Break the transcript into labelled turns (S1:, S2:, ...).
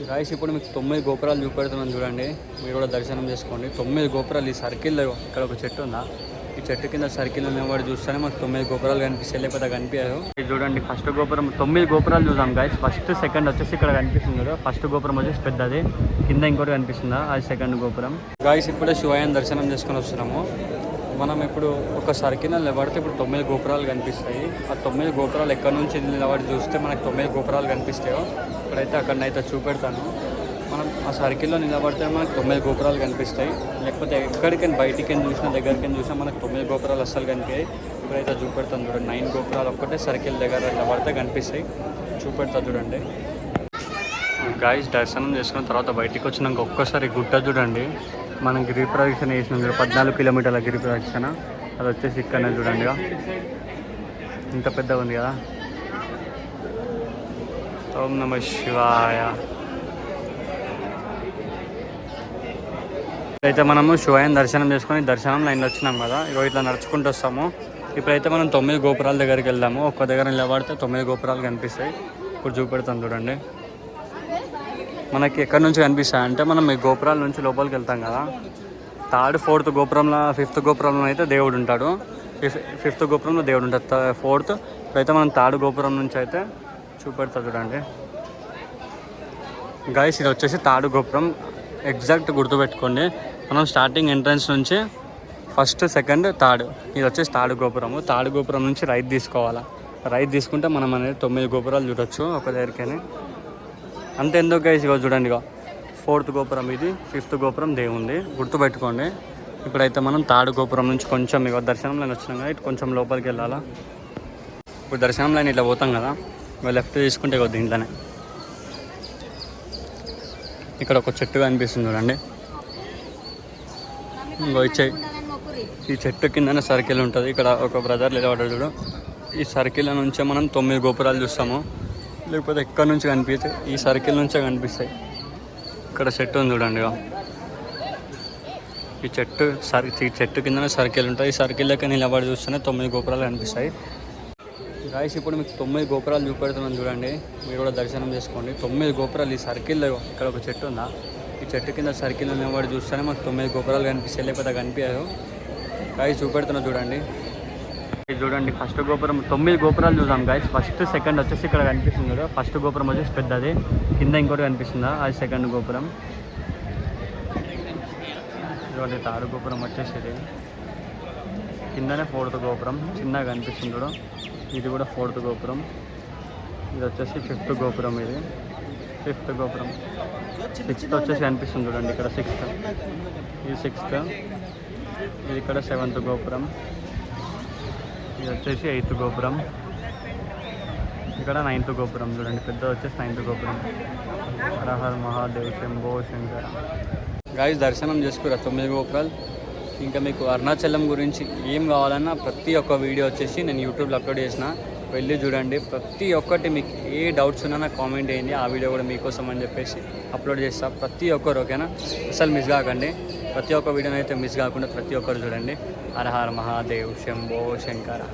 S1: Guys ఇప్పుడు మీకు 9 గోపురాలు చూపెడుతున్నాను చూడండి. మీరు కూడా దర్శనం చేసుకోండి. 9 గోపురాలు ఈ సర్కిల్లో. ఇక్కడ ఒక చెట్టు ఉందా, ఈ చెట్టు కింద సర్కిల్ ఉన్నవాడు చూస్తేనే మాకు 9 గోపురాలు కనిపిస్తాయి, లేకపోతే కనిపించదు. ఇది చూడండి ఫస్ట్ గోపురం. 9 గోపురాలు చూసాం గాయస్. ఫస్ట్ సెకండ్ వచ్చేసి ఇక్కడ కనిపిస్తుంది కదా, ఫస్ట్ గోపురం వచ్చేసి పెద్దది, కింద ఇంకోటి కనిపిస్తుందా, అది సెకండ్ గోపురం. గాయస్ ఇప్పుడే శివయ్యని దర్శనం చేసుకొని వస్తున్నాము. మనం ఇప్పుడు ఒక సర్కిల్ నిలబడితే ఇప్పుడు 9 గోపురాలు కనిపిస్తాయి. ఆ 9 గోపురాలు ఎక్కడి నుంచి నిలబడి చూస్తే మనకు 9 గోపురాలు కనిపిస్తాయో ఇప్పుడైతే అక్కడనైతే చూపెడతాను. మనం ఆ సర్కిల్లో నిలబడితే మనకు 9 గోపురాలు కనిపిస్తాయి. లేకపోతే ఎక్కడికైనా బయటికి చూసినా దగ్గరికి చూసినా మనకు 9 గోపురాలు అస్సలు కనిపించాయి. ఇప్పుడైతే చూపెడతాను చూడండి. 9 గోపురాలు ఒక్కటే సర్కిల్ దగ్గర నిలబడితే కనిపిస్తాయి. చూపెడతా చూడండి. గాయస్ దర్శనం చేసుకున్న తర్వాత బయటికి వచ్చినాక ఒక్కసారి గుట్ట చూడండి. మనం గిరి ప్రదక్షిణ చేసినాం చూడ, 14 కిలోమీటర్ల గిరి ప్రదక్షిణ. అది వచ్చేసి ఇక్కడనే చూడండి, ఇంత పెద్దగా ఉంది కదా. ఓం నమః శివాయ. ఇప్పుడైతే మనము శివయ్యని దర్శనం చేసుకొని దర్శనం లైన్లో వచ్చినాం కదా, ఇట్లా నడుచుకుంటూ వస్తాము. ఇప్పుడైతే మనం 9 గోపురాల దగ్గరికి వెళ్దాము. ఒక్క దగ్గర నిలబడితే 9 గోపురాలు కనిపిస్తాయి. ఇప్పుడు చూపెడతాను చూడండి. మనకి ఎక్కడి నుంచి కనిపిస్తాయి అంటే, మనం ఈ గోపురాల నుంచి లోపలికి వెళ్తాం కదా, థర్డ్ 4th గోపురంలో 5th గోపురంలో అయితే దేవుడు ఉంటాడు. 5th గోపురంలో దేవుడు ఉంటాడు, 4th. ఇప్పుడైతే మనం 3rd గోపురం నుంచి అయితే చూపెడతా చూడండి. గాయస్ ఇది వచ్చేసి 3rd గోపురం. ఎగ్జాక్ట్ గుర్తుపెట్టుకోండి. మనం స్టార్టింగ్ ఎంట్రన్స్ నుంచి 1st, 2nd, 3rd, ఇది వచ్చేసి 3rd గోపురము. 3rd గోపురం నుంచి రైట్ తీసుకోవాలా. రైట్ తీసుకుంటే మనం అనేది 9 గోపురాలు చూడొచ్చు ఒక దగ్గరికని. అంతే ఎందుకు గైస్, ఇక చూడండి, ఇక 4th గోపురం ఇది, 5th గోపురం దేవుంది, గుర్తుపెట్టుకోండి. ఇప్పుడైతే మనం 3rd గోపురం నుంచి కొంచెం ఇక దర్శనం లైన్ వచ్చినాం కదా, ఇటు కొంచెం లోపలికి వెళ్ళాలా. ఇప్పుడు దర్శనం లైన్ ఇట్లా పోతాం కదా, ఇక లెఫ్ట్ తీసుకుంటే ఇక దీంట్లోనే ఇక్కడ ఒక చెట్టు కనిపిస్తుంది చూడండి. ఇంకో ఈ చెట్టు కిందనే సర్కిల్ ఉంటుంది. ఇక్కడ ఒక బ్రదర్ నిలబడ్డాడు చూడు. ఈ సర్కిల్ నుంచే మనం 9 గోపురాలు చూస్తాము. లేకపోతే ఎక్కడి నుంచి కనిపిస్తాయి, ఈ సర్కిల్ నుంచే కనిపిస్తాయి. ఇక్కడ చెట్టు ఉంది చూడండి, ఈ చెట్టు కిందనే సర్కిల్ ఉంటుంది. ఈ సర్కిల్ లెక్క నిలబడి చూస్తేనే 9 గోపురాలు కనిపిస్తాయి. గాయస్ ఇప్పుడు మీకు 9 గోపురాలు చూపెడుతున్నాను చూడండి. మీరు కూడా దర్శనం చేసుకోండి. 9 గోపురాలు ఈ సర్కిల్లో. ఇక్కడ ఒక చెట్టు ఉందా, ఈ చెట్టు కింద సర్కిల్ నిలబడి చూస్తేనే మాకు 9 గోపురాలు కనిపిస్తాయి, లేకపోతే కనిపించదు. గాయస్ చూపెడుతున్నా చూడండి. ఇది చూడండి ఫస్ట్ గోపురం. 9 గోపురాలు చూసాం గాయస్. ఫస్ట్ సెకండ్ వచ్చేసి ఇక్కడ కనిపిస్తుంది కదా, ఫస్ట్ గోపురం వచ్చేసి పెద్దది, కింద ఇంకోటి కనిపిస్తుందా, అది సెకండ్ గోపురం. ఇదిగోండి 3rd గోపురం వచ్చేసి ఇది, కిందనే 4th గోపురం చిన్నగా కనిపిస్తుంది చూడ, ఇది కూడా 4th గోపురం. ఇది వచ్చేసి 5th గోపురం, ఇది 5th గోపురం. 6th వచ్చేసి కనిపిస్తుంది చూడండి, ఇక్కడ 6th, ఇది 6th, ఇది ఇక్కడ 7th గోపురం. ఇది వచ్చేసి 8th గోపురం. ఇక్కడ 9th గోపురం చూడండి, పెద్ద వచ్చేసి 9th గోపురం. హర హర మహాదేవ్ శంభో శంకర. గాయస్ దర్శనం చేసుకురా 9 గోపురాలు. ఇంకా మీకు అరుణాచలం గురించి ఏం కావాలన్నా ప్రతి ఒక్క వీడియో వచ్చేసి నేను యూట్యూబ్లో అప్లోడ్ చేసిన, వెళ్ళి చూడండి. ప్రతి ఒక్కటి మీకు ఏ డౌట్స్ ఉన్నా నాకు కామెంట్ చేయండి, ఆ వీడియో కూడా మీకోసం అని చెప్పేసి అప్లోడ్ చేస్తా. ప్రతి ఒక్కరు ఓకేనా, అసలు మిస్ కాకండి. ప్రతి ఒక్క వీడియోని అయితే మిస్ కాకుండా ప్రతి ఒక్కరు చూడండి. హర హర మహాదేవ్ శంభో శంకర.